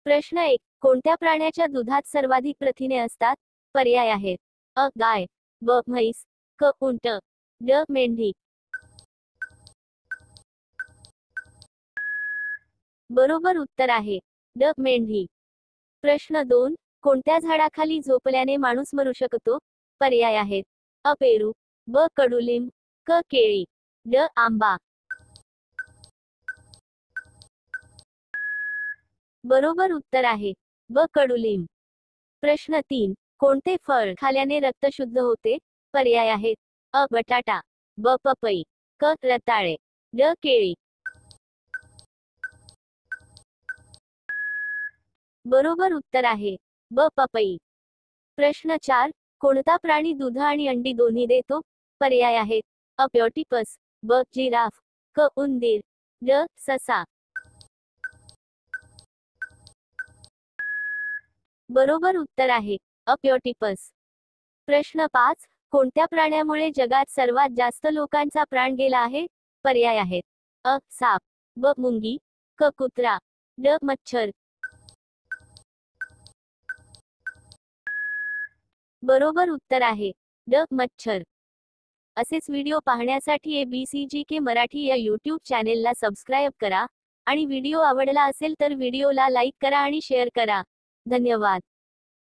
प्रश्न 1. कोणत्या प्राण्याच्या दुधात सर्वाधिक प्रथिने असतात? पर्याय आहेत. अ. गाय, ब. म्हैस, क. उंट, ड. मेंढी. बरोबर उत्तर आहे ड. मेंढी. प्रश्न 2. कोणत्या झाडाखाली झोपल्याने माणूस मरू शकतो? पर्याय आहेत. अ. पेरू, ब. कडुलिंब, क. केळी, ड. आंबा. बरोबर उत्तर आहे ब. कडुलिंब. प्रश्न 3. कोणते फळ खाल्याने रक्त शुद्ध होते? पर्याय आहेत. अ. बटाटा, ब. पपई, क. रताळे, ड. केळी. बरोबर उत्तर आहे ब. पपई. प्रश्न 4. कोणता प्राणी दूध आणि अंडी दोन्ही देतो? पर्याय आहेत. अ. ऑक्टोपस, ब. जिराफ, क. उंदीर, ड. ससा. बरोबर उत्तर आहे अ. ऑक्टोपस. प्रश्न 5. कोणत्या प्राण्यामुळे जगात सर्वात जास्त लोकांचा प्राण गेला आहे? पर्याय आहेत. अ. साप, ब. मुंगी, क. कुत्रा, ड. मच्छर. बरोबर उत्तर आहे ड. मच्छर. असेच व्हिडिओ पाहण्यासाठी ABCGK मराठी या YouTube चॅनेलला सबस्क्राईब करा आणि व्हिडिओ आवडला असेल तर व्हिडिओला लाईक करा आणि शेअर करा. धन्यवाद.